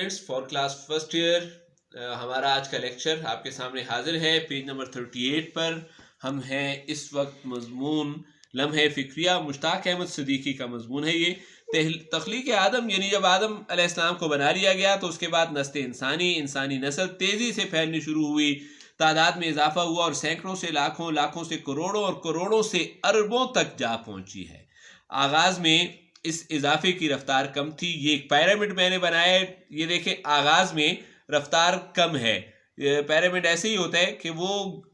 Students for class first year ہمارا آج کا لیکچر آپ کے سامنے حاضر ہے۔ پیج نمبر 38 پر ہم ہیں اس وقت۔ مضمون لمحہ فکریہ، مشتاق احمد صدیقی کا مضمون ہے یہ۔ تخلیق آدم، یعنی جب آدم علیہ السلام کو بنا لیا گیا تو اس کے بعد نسل انسانی نسل تیزی سے پھیلنی شروع ہوئی، تعداد میں اضافہ ہوا اور سینکڑوں سے لاکھوں، لاکھوں سے کروڑوں اور کروڑوں سے اربوں تک جا پہنچی ہے۔ آغاز میں اس اضافے کی رفتار کم تھی۔ یہ ایک پیرامڈ میں نے بنایا ہے، یہ دیکھیں آغاز میں رفتار کم ہے۔ پیرامڈ ایسے ہی ہوتا ہے کہ وہ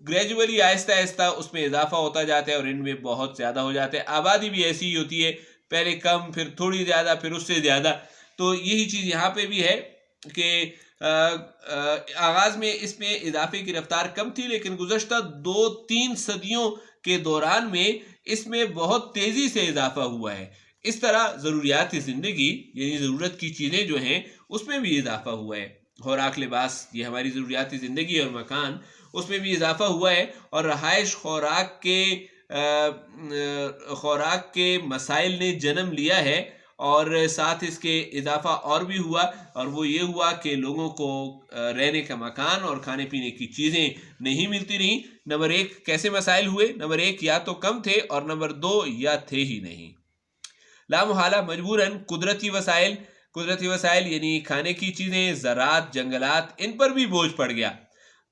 گریجولی آہستہ آہستہ اس میں اضافہ ہوتا جاتا ہے اور ان میں بہت زیادہ ہو جاتا ہے۔ آبادی بھی ایسی ہی ہوتی ہے، پہلے کم، پھر تھوڑی زیادہ، پھر اس سے زیادہ۔ تو یہی چیز یہاں پہ بھی ہے کہ آغاز میں اس میں اضافے کی رفتار کم تھی، لیکن گزشتہ 2-3 صدیوں کے دوران میں اس میں بہت تیزی سے اضافہ ہوا ہے۔ اس طرح ضروریات زندگی، یعنی ضرورت کی چیزیں جو ہیں اس میں بھی اضافہ ہوا ہے۔ خوراک، لباس، یہ ہماری ضروریات زندگی، اور مکان، اس میں بھی اضافہ ہوا ہے۔ اور رہائش، خوراک کے مسائل نے جنم لیا ہے، اور ساتھ اس کے اضافہ اور بھی ہوا، اور وہ یہ ہوا کہ لوگوں کو رہنے کا مکان اور کھانے پینے کی چیزیں نہیں ملتی رہیں۔ نمبر 1 کیسے مسائل ہوئے؟ نمبر 1 یا تو کم تھے، اور نمبر 2 یا تھے ہی نہیں۔ لامحالہ مجبوراً قدرتی وسائل یعنی کھانے کی چیزیں، زراعت، جنگلات، ان پر بھی بوجھ پڑ گیا۔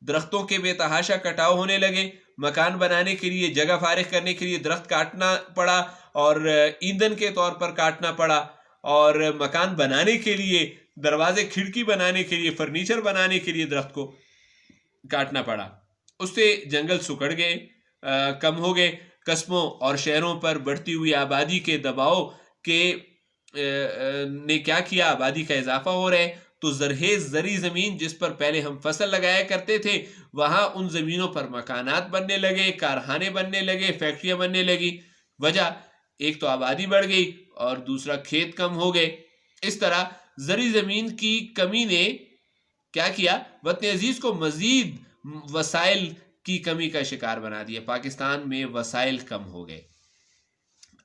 درختوں کے بے تحاشا کٹاؤ ہونے لگے۔ مکان بنانے کے لیے، جگہ فارغ کرنے کے لیے درخت کاٹنا پڑا، اور ایندھن کے طور پر کاٹنا پڑا، اور مکان بنانے کے لیے، دروازے کھڑکی بنانے کے لیے، فرنیچر بنانے کے لیے درخت کو کاٹنا پڑا۔ اس سے جنگل سکڑ گئے، کم ہو گئے۔ قصبوں اور شہروں پر بڑھتی ہوئی آبادی کے دباؤ نے کیا کیا؟ آبادی کا اضافہ ہو رہا ہے تو زرخیز زرعی زمین جس پر پہلے ہم فصل لگایا کرتے تھے، وہاں ان زمینوں پر مکانات بننے لگے، کارخانے بننے لگے، فیکٹریاں بننے لگی۔ وجہ ایک تو آبادی بڑھ گئی، اور دوسرا کھیت کم ہو گئے۔ اس طرح زرعی زمین کی کمی نے کیا کیا؟ وطن عزیز کو مزید وسائل کی کمی کا شکار بنا دیا۔ پاکستان میں وسائل کم ہو گئے۔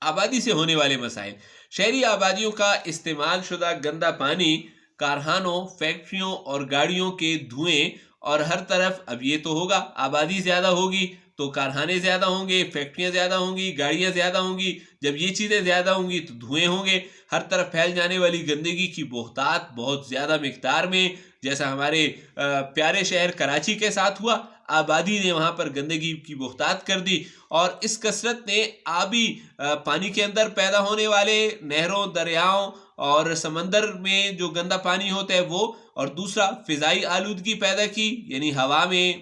آبادی سے ہونے والے مسائل: شہری آبادیوں کا استعمال شدہ گندا پانی، کارخانوں، فیکٹریوں اور گاڑیوں کے دھوئیں، اور ہر طرف اب یہ تو ہوگا، آبادی زیادہ ہوگی تو کارخانے زیادہ ہوں گے، فیکٹریاں زیادہ ہوں گی، گاڑیاں زیادہ ہوں گی۔ جب یہ چیزیں زیادہ ہوں گی تو دھوئیں ہوں گے، ہر طرف پھیل جانے والی گندگی کی بہتات بہت زیادہ مقدار میں، جیسا ہمارے پیارے شہر کراچی کے ساتھ ہوا۔ آبادی نے وہاں پر گندگی کی بہتات کر دی، اور اس کثرت نے آبی پانی کے اندر پیدا ہونے والے نہروں، دریاؤں اور سمندر میں جو گندا پانی ہوتا ہے وہ، اور دوسرا فضائی آلودگی پیدا کی، یعنی ہوا میں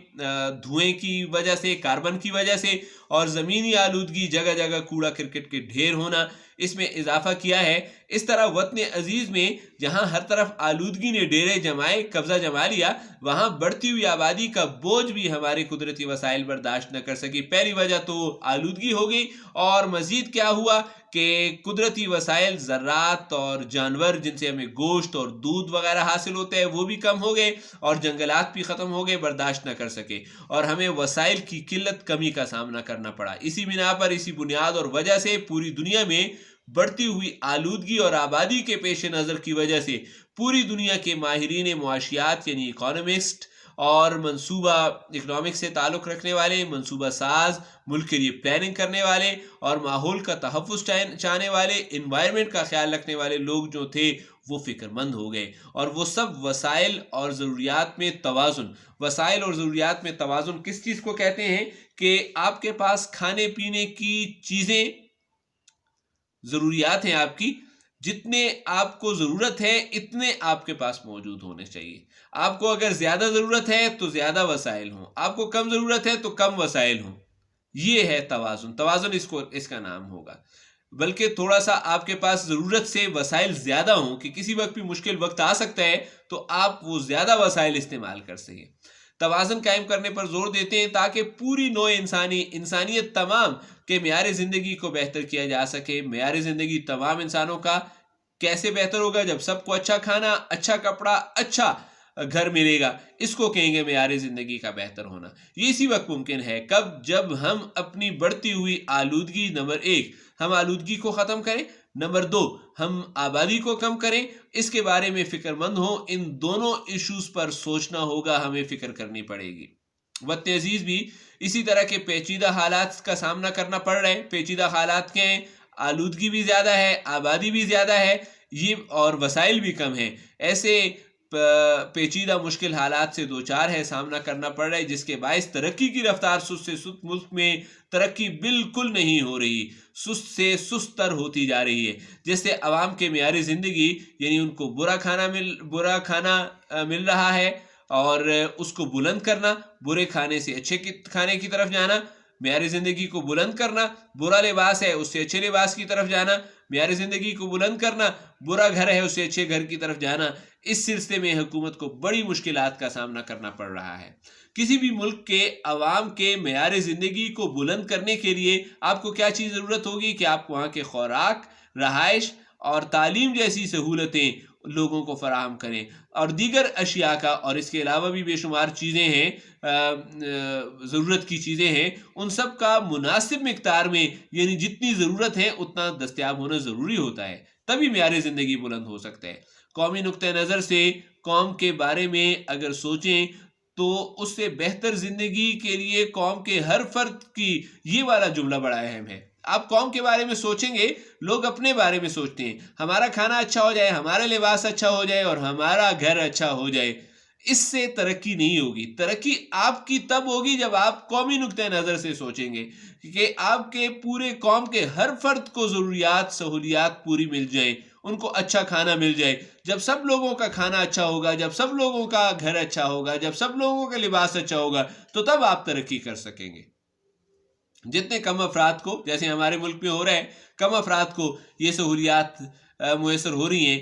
دھوئیں کی وجہ سے، کاربن کی وجہ سے، اور زمینی آلودگی، جگہ جگہ کوڑا کرکٹ کے ڈھیر ہونا، اس میں اضافہ کیا ہے۔ اس طرح وطن عزیز میں جہاں ہر طرف آلودگی نے ڈیرے جمائے، قبضہ جما لیا، وہاں بڑھتی ہوئی آبادی کا بوجھ بھی ہمارے قدرتی وسائل برداشت نہ کر سکی۔ پہلی وجہ تو آلودگی ہو گئی، اور مزید کیا ہوا کہ قدرتی وسائل، زراعت اور جانور جن سے ہمیں گوشت اور دودھ وغیرہ حاصل ہوتا ہے، وہ بھی کم ہو گئے، اور جنگلات بھی ختم ہو گئے، برداشت نہ کر سکے، اور ہمیں وسائل کی قلت، کمی کا سامنا کرنا پڑا۔ اسی بنا پر، اسی بنیاد اور وجہ سے پوری دنیا میں بڑھتی ہوئی آلودگی اور آبادی کے پیش نظر کی وجہ سے پوری دنیا کے ماہرین معاشیات یعنی اکانومسٹ اور منصوبہ اکنامکس سے تعلق رکھنے والے، منصوبہ ساز، ملک کے لیے پلاننگ کرنے والے، اور ماحول کا تحفظ چاہنے والے، انوائرمنٹ کا خیال رکھنے والے لوگ جو تھے وہ فکر مند ہو گئے، اور وہ سب وسائل اور ضروریات میں توازن۔ وسائل اور ضروریات میں توازن کس چیز کو کہتے ہیں؟ کہ آپ کے پاس کھانے پینے کی چیزیں، ضروریات ہیں آپ کی، جتنے آپ کو ضرورت ہے اتنے آپ کے پاس موجود ہونے چاہیے۔ آپ کو اگر زیادہ ضرورت ہے تو زیادہ وسائل ہوں، آپ کو کم ضرورت ہے تو کم وسائل ہوں۔ یہ ہے توازن۔ توازن اس کا نام ہوگا۔ بلکہ تھوڑا سا آپ کے پاس ضرورت سے وسائل زیادہ ہوں کہ کسی وقت بھی مشکل وقت آ سکتا ہے تو آپ وہ زیادہ وسائل استعمال کر سکیں۔ توازن قائم کرنے پر زور دیتے ہیں تاکہ پوری نوع انسانیت تمام کے معیار زندگی کو بہتر کیا جا سکے۔ معیار زندگی تمام انسانوں کا کیسے بہتر ہوگا؟ جب سب کو اچھا کھانا، اچھا کپڑا، اچھا گھر ملے گا، اس کو کہیں گے معیار زندگی کا بہتر ہونا۔ یہ اسی وقت ممکن ہے کب؟ جب ہم اپنی بڑھتی ہوئی آلودگی، نمبر 1 ہم آلودگی کو ختم کریں، نمبر 2 ہم آبادی کو کم کریں، اس کے بارے میں فکر مند ہوں، ان دونوں ایشوز پر سوچنا ہوگا، ہمیں فکر کرنی پڑے گی۔ وطن عزیز بھی اسی طرح کے پیچیدہ حالات کا سامنا کرنا پڑ رہا ہے۔ پیچیدہ حالات کے ہیں، آلودگی بھی زیادہ ہے، آبادی بھی زیادہ ہے، یہ اور وسائل بھی کم ہیں، ایسے پیچیدہ مشکل حالات سے دوچار ہے، سامنا کرنا پڑ رہا ہے، جس کے باعث ترقی کی رفتار سست سے سست، ملک میں ترقی بالکل نہیں ہو رہی، سست سے سست تر ہوتی جا رہی ہے، جس سے عوام کے معیار زندگی یعنی ان کو برا کھانا مل رہا ہے، اور اس کو بلند کرنا، برے کھانے سے اچھے کھانے کی طرف جانا، معیار زندگی کو بلند کرنا، برا لباس ہے اس سے اچھے لباس کی طرف جانا، معیار زندگی کو بلند کرنا، برا گھر ہے اس سے اچھے گھر کی طرف جانا، اس سلسلے میں حکومت کو بڑی مشکلات کا سامنا کرنا پڑ رہا ہے۔ کسی بھی ملک کے عوام کے معیار زندگی کو بلند کرنے کے لیے آپ کو کیا چیز ضرورت ہوگی کہ آپ وہاں کے خوراک، رہائش اور تعلیم جیسی سہولتیں لوگوں کو فراہم کریں، اور دیگر اشیاء کا، اور اس کے علاوہ بھی بے شمار چیزیں ہیں، ضرورت کی چیزیں ہیں، ان سب کا مناسب مقدار میں یعنی جتنی ضرورت ہے اتنا دستیاب ہونا ضروری ہوتا ہے، تبھی معیار زندگی بلند ہو سکتا ہے۔ قومی نقطہ نظر سے قوم کے بارے میں اگر سوچیں تو اس سے بہتر زندگی کے لیے قوم کے ہر فرد کی، یہ والا جملہ بڑا اہم ہے۔ آپ قوم کے بارے میں سوچیں گے، لوگ اپنے بارے میں سوچتے ہیں، ہمارا کھانا اچھا ہو جائے، ہمارا لباس اچھا ہو جائے اور ہمارا گھر اچھا ہو جائے، اس سے ترقی نہیں ہوگی۔ ترقی آپ کی تب ہوگی جب آپ قومی نقطہ نظر سے سوچیں گے کہ آپ کے پورے قوم کے ہر فرد کو ضروریات، سہولیات پوری مل جائیں، ان کو اچھا کھانا مل جائے۔ جب سب لوگوں کا کھانا اچھا ہوگا، جب سب لوگوں کا گھر اچھا ہوگا، جب سب لوگوں کا لباس اچھا ہوگا، تو تب آپ ترقی کر سکیں گے۔ جتنے کم افراد کو، جیسے ہمارے ملک میں ہو رہا ہے، کم افراد کو یہ سہولیات میسر ہو رہی ہیں،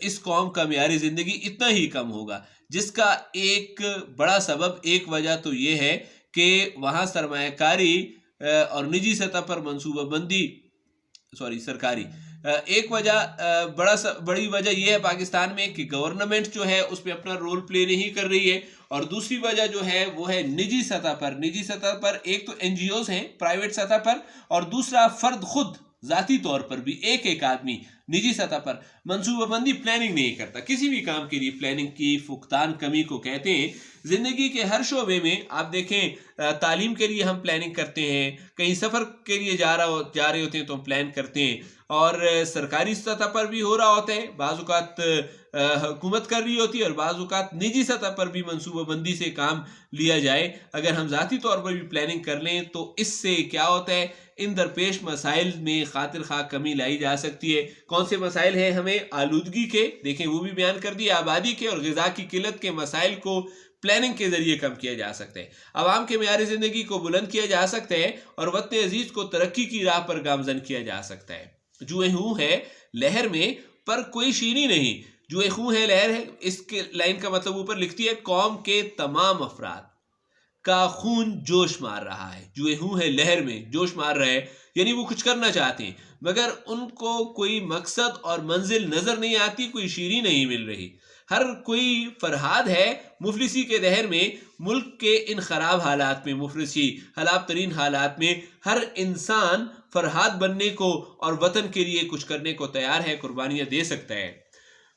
اس قوم کا معیار زندگی اتنا ہی کم ہوگا، جس کا ایک بڑا سبب، ایک وجہ تو یہ ہے کہ وہاں سرمایہ کاری اور نجی سطح پر منصوبہ بندی، سرکاری، ایک وجہ، بڑی وجہ یہ ہے پاکستان میں کہ گورنمنٹ جو ہے اس پہ اپنا رول پلے نہیں کر رہی ہے، اور دوسری وجہ جو ہے وہ ہے نجی سطح پر ایک تو این جی اوز ہیں پرائیویٹ سطح پر، اور دوسرا فرد خود ذاتی طور پر بھی ایک آدمی نجی سطح پر منصوبہ بندی، پلاننگ نہیں کرتا کسی بھی کام کے لیے۔ پلاننگ کی فقدان کمی کو کہتے ہیں۔ زندگی کے ہر شعبے میں آپ دیکھیں، تعلیم کے لیے ہم پلاننگ کرتے ہیں، کہیں سفر کے لیے جا رہے ہوتے ہیں تو ہم پلان کرتے ہیں، اور سرکاری سطح پر بھی ہو رہا ہوتا ہے، بعض اوقات حکومت کر رہی ہوتی ہے، اور بعض اوقات نجی سطح پر بھی منصوبہ بندی سے کام لیا جائے۔ اگر ہم ذاتی طور پر بھی پلاننگ کر لیں تو اس سے کیا ہوتا ہے، ان درپیش مسائل میں خاطر خواہ کمی لائی جا سکتی ہے۔ کون سے مسائل ہیں ہمیں؟ آلودگی کے، دیکھیں وہ بھی بیان کر دی، آبادی کے اور غذا کی قلت کے مسائل کو پلاننگ کے ذریعے کم کیا جا سکتا ہے، عوام کے معیار زندگی کو بلند کیا جا سکتا ہے، اور وطن عزیز کو ترقی کی راہ پر گامزن کیا جا سکتا ہے۔ جوئے ہوں ہے لہر میں پر کوئی شیریں نہیں، جوئے خون ہے لہر ہے، اس کے لائن کا مطلب اوپر لکھتی ہے، قوم کے تمام افراد کا خون جوش مار رہا ہے۔ جوئے ہوں ہے لہر میں جوش مار رہا ہے، یعنی وہ کچھ کرنا چاہتے ہیں مگر ان کو کوئی مقصد اور منزل نظر نہیں آتی، کوئی شیریں نہیں مل رہی، ہر کوئی فرہاد ہے مفلسی کے دہر میں۔ ملک کے ان خراب حالات میں، مفلسی خراب ترین حالات میں، ہر انسان فرہاد بننے کو اور وطن کے لیے کچھ کرنے کو تیار ہے، قربانیاں دے سکتا ہے۔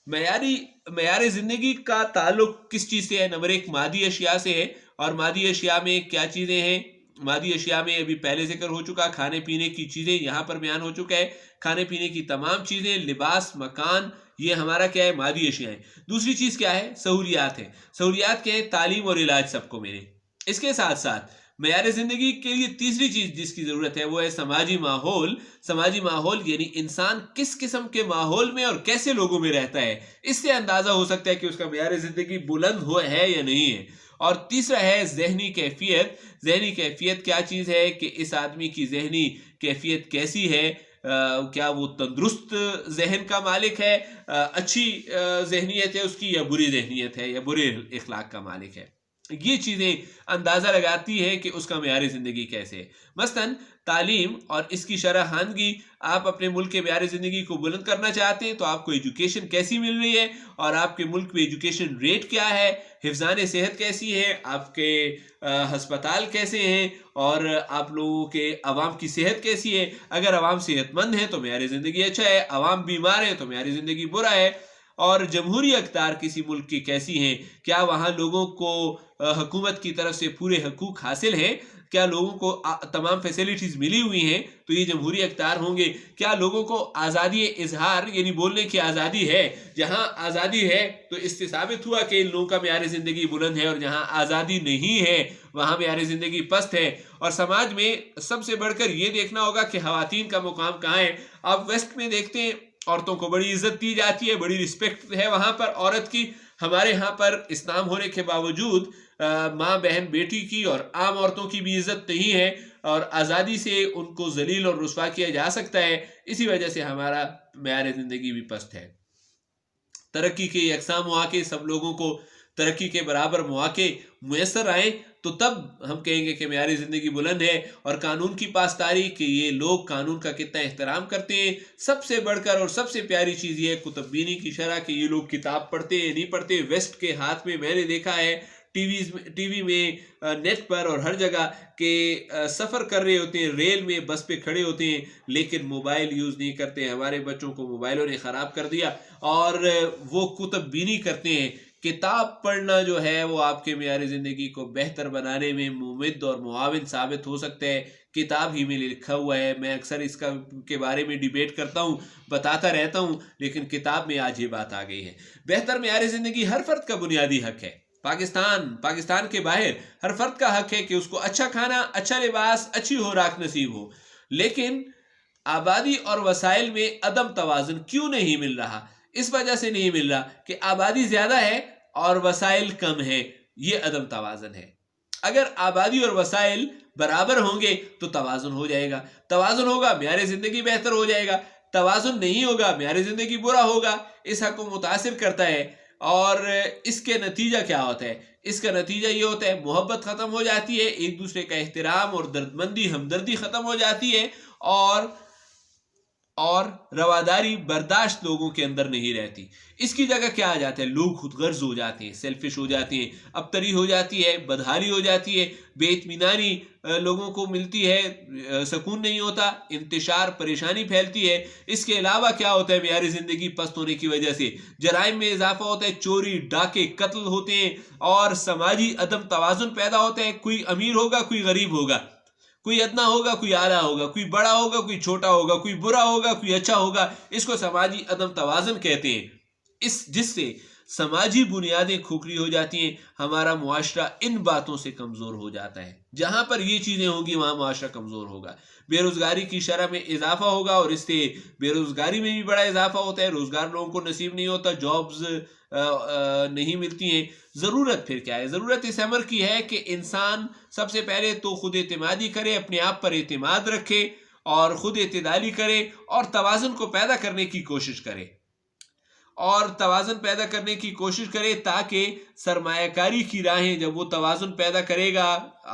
معیار زندگی کا تعلق کس چیز سے ہے؟ نمبر 1 مادی اشیاء سے ہے، اور مادی اشیاء میں کیا چیزیں ہیں؟ مادی اشیاء میں ابھی پہلے ذکر ہو چکا، کھانے پینے کی چیزیں یہاں پر بیان ہو چکا ہے، کھانے پینے کی تمام چیزیں، لباس، مکان، یہ ہمارا کیا ہے؟ مادی اشیاء ہیں۔ دوسری چیز کیا ہے؟ سہولیات ہیں۔ سہولیات کیا ہے؟ تعلیم اور علاج سب کو ملے۔ اس کے ساتھ ساتھ معیار زندگی کے لیے تیسری چیز جس کی ضرورت ہے وہ ہے سماجی ماحول۔ سماجی ماحول یعنی انسان کس قسم کے ماحول میں اور کیسے لوگوں میں رہتا ہے، اس سے اندازہ ہو سکتا ہے کہ اس کا معیار زندگی بلند ہے یا نہیں ہے۔ اور تیسرا ہے ذہنی کیفیت۔ ذہنی کیفیت کیا چیز ہے کہ اس آدمی کی ذہنی کیفیت کیسی ہے، کیا وہ تندرست ذہن کا مالک ہے، اچھی ذہنیت ہے اس کی، یا بری ذہنیت ہے یا برے اخلاق کا مالک ہے۔ یہ چیزیں اندازہ لگاتی ہے کہ اس کا معیار زندگی کیسے ہے۔ مثلاً تعلیم اور اس کی شرح خواندگی، آپ اپنے ملک کے معیار زندگی کو بلند کرنا چاہتے ہیں تو آپ کو ایجوکیشن کیسی مل رہی ہے، اور آپ کے ملک میں ایجوکیشن ریٹ کیا ہے، حفظان صحت کیسی ہے، آپ کے ہسپتال کیسے ہیں، اور آپ لوگوں کے عوام کی صحت کیسی ہے۔ اگر عوام صحت مند ہے تو معیار زندگی اچھا ہے، عوام بیمار ہے تو معیار زندگی برا ہے۔ اور جمہوری اقدار کسی ملک کی کیسی ہیں، کیا وہاں لوگوں کو حکومت کی طرف سے پورے حقوق حاصل ہیں، کیا لوگوں کو تمام فیسلٹیز ملی ہوئی ہیں، تو یہ جمہوری اقدار ہوں گے۔ کیا لوگوں کو آزادی اظہار یعنی بولنے کی آزادی ہے، جہاں آزادی ہے تو اس سے ثابت ہوا کہ ان لوگوں کا معیار زندگی بلند ہے، اور جہاں آزادی نہیں ہے وہاں معیار زندگی پست ہے۔ اور سماج میں سب سے بڑھ کر یہ دیکھنا ہوگا کہ خواتین کا مقام کہاں ہے۔ آپ ویسٹ میں دیکھتے ہیں عورتوں کو بڑی عزت دی جاتی ہے، بڑی رسپیکٹ ہے وہاں پر عورت کی۔ ہمارے ہاں پر اسلام ہونے کے باوجود ماں بہن بیٹی کی اور عام عورتوں کی بھی عزت نہیں ہے، اور آزادی سے ان کو ذلیل اور رسوا کیا جا سکتا ہے۔ اسی وجہ سے ہمارا معیار زندگی بھی پست ہے۔ ترقی کے یکساں مواقع، سب لوگوں کو ترقی کے برابر مواقع میسر آئیں تو تب ہم کہیں گے کہ معیار زندگی بلند ہے۔ اور قانون کی پاسداری، کہ یہ لوگ قانون کا کتنا احترام کرتے ہیں۔ سب سے بڑھ کر اور سب سے پیاری چیز یہ ہے کتب بینی کی شرح، کہ یہ لوگ کتاب پڑھتے ہیں نہیں پڑھتے۔ ویسٹ کے ہاتھ میں نے دیکھا ہے ٹی وی میں، نیٹ پر اور ہر جگہ، کہ سفر کر رہے ہوتے ہیں، ریل میں بس پہ کھڑے ہوتے ہیں لیکن موبائل یوز نہیں کرتے۔ ہمارے بچوں کو موبائلوں نے خراب کر دیا، اور وہ کتب بینی کرتے ہیں۔ کتاب پڑھنا جو ہے وہ آپ کے معیار زندگی کو بہتر بنانے میں ممد اور معاون ثابت ہو سکتا ہے۔ کتاب ہی میں لکھا ہوا ہے، میں اکثر اس کے بارے میں ڈیبیٹ کرتا ہوں، بتاتا رہتا ہوں، لیکن کتاب میں آج یہ بات آ گئی ہے۔ بہتر معیار زندگی ہر فرد کا بنیادی حق ہے۔ پاکستان کے باہر ہر فرد کا حق ہے کہ اس کو اچھا کھانا، اچھا لباس، اچھی خوراک نصیب ہو، لیکن آبادی اور وسائل میں عدم توازن کیوں نہیں مل رہا؟ اس وجہ سے نہیں مل رہا کہ آبادی زیادہ ہے اور وسائل کم ہیں، یہ عدم توازن ہے۔ اگر آبادی اور وسائل برابر ہوں گے تو توازن ہو جائے گا، توازن ہوگا معیار زندگی بہتر ہو جائے گا، توازن نہیں ہوگا معیار زندگی برا ہوگا۔ اس حق کو متاثر کرتا ہے، اور اس کے نتیجہ کیا ہوتا ہے؟ اس کا نتیجہ یہ ہوتا ہے محبت ختم ہو جاتی ہے، ایک دوسرے کا احترام اور دردمندی ہمدردی ختم ہو جاتی ہے، اور رواداری برداشت لوگوں کے اندر نہیں رہتی۔ اس کی جگہ کیا آ جاتا ہے؟ لوگ خود غرض ہو جاتے ہیں، سیلفش ہو جاتے ہیں، ابتری ہو جاتی ہے، بدحالی ہو جاتی ہے، بے اطمینانی لوگوں کو ملتی ہے، سکون نہیں ہوتا، انتشار، پریشانی پھیلتی ہے۔ اس کے علاوہ کیا ہوتا ہے؟ معیار زندگی پست ہونے کی وجہ سے جرائم میں اضافہ ہوتا ہے، چوری، ڈاکے، قتل ہوتے ہیں، اور سماجی عدم توازن پیدا ہوتا ہے۔ کوئی امیر ہوگا، کوئی غریب ہوگا، کوئی ادنا ہوگا، کوئی اعلیٰ ہوگا، کوئی بڑا ہوگا، کوئی چھوٹا ہوگا، کوئی برا ہوگا، کوئی اچھا ہوگا۔ اس کو سماجی عدم توازن کہتے ہیں، جس سے سماجی بنیادیں کھوکھلی ہو جاتی ہیں۔ ہمارا معاشرہ ان باتوں سے کمزور ہو جاتا ہے۔ جہاں پر یہ چیزیں ہوں گی وہاں معاشرہ کمزور ہوگا، بے روزگاری کی شرح میں اضافہ ہوگا، اور اس سے بے روزگاری میں بھی بڑا اضافہ ہوتا ہے، روزگار لوگوں کو نصیب نہیں ہوتا، جابز نہیں ملتی ہیں۔ ضرورت پھر کیا ہے؟ ضرورت اس امر کی ہے کہ انسان سب سے پہلے تو خود اعتمادی کرے، اپنے آپ پر اعتماد رکھے، اور خود اعتدالی کرے، اور توازن کو پیدا کرنے کی کوشش کرے، تاکہ سرمایہ کاری کی راہیں، جب وہ توازن پیدا کرے گا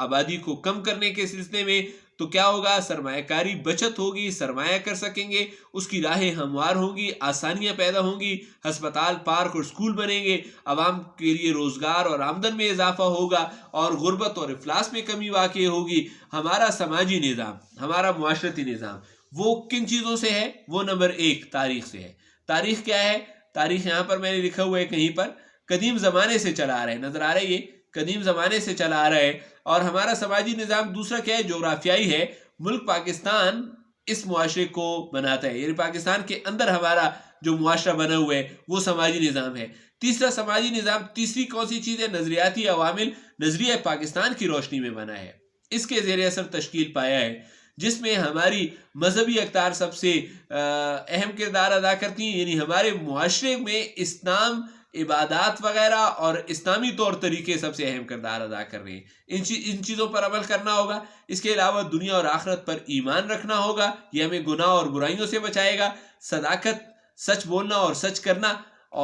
آبادی کو کم کرنے کے سلسلے میں، تو کیا ہوگا؟ سرمایہ کاری بچت ہوگی، سرمایہ کر سکیں گے، اس کی راہیں ہموار ہوں گی، آسانیاں پیدا ہوں گی، ہسپتال، پارک اور اسکول بنیں گے، عوام کے لیے روزگار اور آمدن میں اضافہ ہوگا، اور غربت اور افلاس میں کمی واقع ہوگی۔ ہمارا سماجی نظام، ہمارا معاشرتی نظام، وہ کن چیزوں سے ہے؟ وہ نمبر 1 تاریخ سے ہے۔ تاریخ کیا ہے؟ تاریخ یہاں پر میں نے لکھا ہوا ہے کہیں پر، قدیم زمانے سے چلا آ رہا ہے، نظر آ رہا ہے، یہ قدیم زمانے سے چلا آ رہا ہے۔ اور ہمارا سماجی نظام دوسرا کیا ہے؟ جغرافیائی ہے۔ ملک پاکستان اس معاشرے کو بناتا ہے، یعنی پاکستان کے اندر ہمارا جو معاشرہ بنا ہوا ہے وہ سماجی نظام ہے۔ تیسرا سماجی نظام، تیسری کون سی چیز ہے؟ نظریاتی عوامل، نظریہ پاکستان کی روشنی میں بنا ہے، اس کے زیر اثر تشکیل پایا ہے، جس میں ہماری مذہبی اقدار سب سے اہم کردار ادا کرتی ہیں، یعنی ہمارے معاشرے میں اسلام، عبادات وغیرہ اور اسلامی طور طریقے سب سے اہم کردار ادا کر رہے ہیں۔ ان چیزوں پر عمل کرنا ہوگا۔ اس کے علاوہ دنیا اور آخرت پر ایمان رکھنا ہوگا، یہ ہمیں گناہ اور برائیوں سے بچائے گا۔ صداقت، سچ بولنا اور سچ کرنا،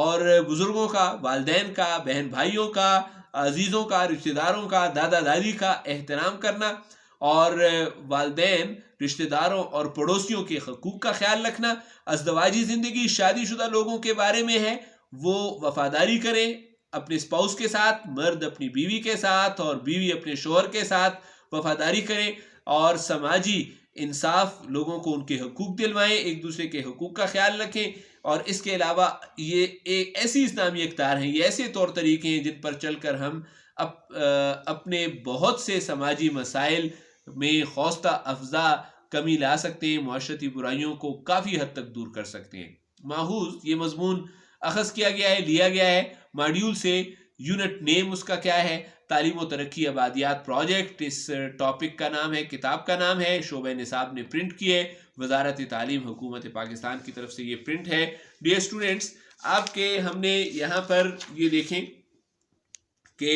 اور بزرگوں کا، والدین کا، بہن بھائیوں کا، عزیزوں کا، رشتہ داروں کا، دادا دادی کا احترام کرنا، اور والدین، رشتہ داروں اور پڑوسیوں کے حقوق کا خیال رکھنا۔ ازدواجی زندگی شادی شدہ لوگوں کے بارے میں ہے، وہ وفاداری کریں اپنے اسپاؤس کے ساتھ، مرد اپنی بیوی کے ساتھ اور بیوی اپنے شوہر کے ساتھ وفاداری کریں، اور سماجی انصاف، لوگوں کو ان کے حقوق دلوائیں، ایک دوسرے کے حقوق کا خیال رکھیں۔ اور اس کے علاوہ یہ ایک ایسی اسلامی اقدار ہیں، یہ ایسے طور طریقے ہیں جن پر چل کر ہم اپنے بہت سے سماجی مسائل میں حوصلہ افزا کمی لا سکتے ہیں، معاشرتی برائیوں کو کافی حد تک دور کر سکتے ہیں۔ ماحوظ یہ مضمون اخذ کیا گیا ہے، لیا گیا ہے ماڈیول سے۔ یونٹ نیم اس کا کیا ہے؟ تعلیم و ترقی آبادیات پروجیکٹ، اس ٹاپک کا نام ہے، کتاب کا نام ہے، شعبہ نصاب نے پرنٹ کی ہے، وزارت تعلیم حکومت پاکستان کی طرف سے یہ پرنٹ ہے۔ ڈیئر اسٹوڈنٹس، آپ کے ہم نے یہاں پر یہ دیکھیں کہ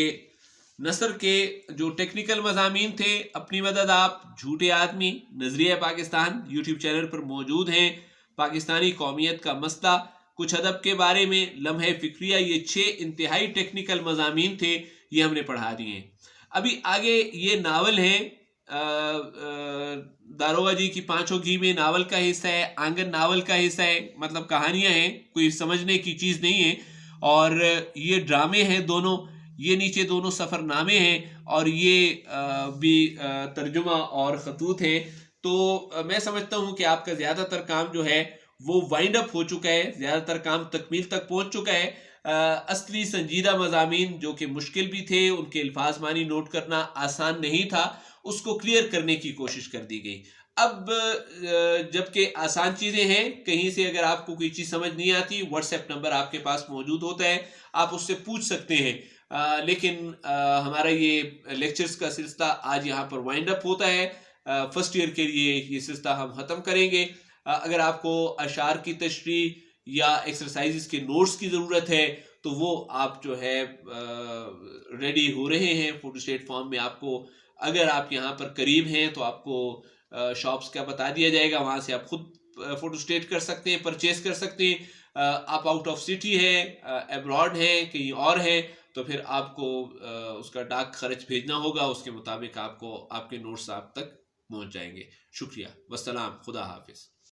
نثر کے جو ٹیکنیکل مضامین تھے، اپنی مدد آپ، جھوٹے آدمی، نظریہ پاکستان یوٹیوب چینل پر موجود ہیں، پاکستانی قومیت کا مسئلہ، کچھ ادب کے بارے میں، لمحہ فکریہ، یہ 6 انتہائی ٹیکنیکل مضامین تھے، یہ ہم نے پڑھا دیے ہیں۔ ابھی آگے یہ ناول ہیں، داروغہ جی کی پانچوں گھی میں ناول کا حصہ ہے، آنگن ناول کا حصہ ہے، مطلب کہانیاں ہیں، کوئی سمجھنے کی چیز نہیں ہے، اور یہ ڈرامے ہیں دونوں، یہ نیچے دونوں سفر نامے ہیں، اور یہ بھی ترجمہ اور خطوط ہیں۔ تو میں سمجھتا ہوں کہ آپ کا زیادہ تر کام جو ہے وہ وائنڈ اپ ہو چکا ہے، زیادہ تر کام تکمیل تک پہنچ چکا ہے۔ اصلی سنجیدہ مضامین جو کہ مشکل بھی تھے، ان کے الفاظ معنی نوٹ کرنا آسان نہیں تھا، اس کو کلیئر کرنے کی کوشش کر دی گئی۔ اب جبکہ آسان چیزیں ہیں، کہیں سے اگر آپ کو کوئی چیز سمجھ نہیں آتی، واٹس ایپ نمبر آپ کے پاس موجود ہوتا ہے، آپ اس سے پوچھ سکتے ہیں۔ لیکن ہمارا یہ لیکچرز کا سلسلہ آج یہاں پر وائنڈ اپ ہوتا ہے۔ فرسٹ ایئر کے لیے یہ سلسلہ ہم ختم کریں گے۔ اگر آپ کو اشعار کی تشریح یا ایکسرسائزز کے نوٹس کی ضرورت ہے تو وہ آپ جو ہے ریڈی ہو رہے ہیں فوٹو اسٹیٹ فارم میں۔ آپ کو اگر آپ یہاں پر قریب ہیں تو آپ کو شاپس کا بتا دیا جائے گا، وہاں سے آپ خود فوٹو اسٹیٹ کر سکتے ہیں، پرچیز کر سکتے ہیں۔ آپ آؤٹ آف سٹی ہے، ایبراڈ ہیں، کہیں اور ہیں، تو پھر آپ کو اس کا ڈاک خرچ بھیجنا ہوگا، اس کے مطابق آپ کو آپ کے نوٹس آپ تک پہنچ جائیں گے۔ شکریہ، والسلام، خدا حافظ۔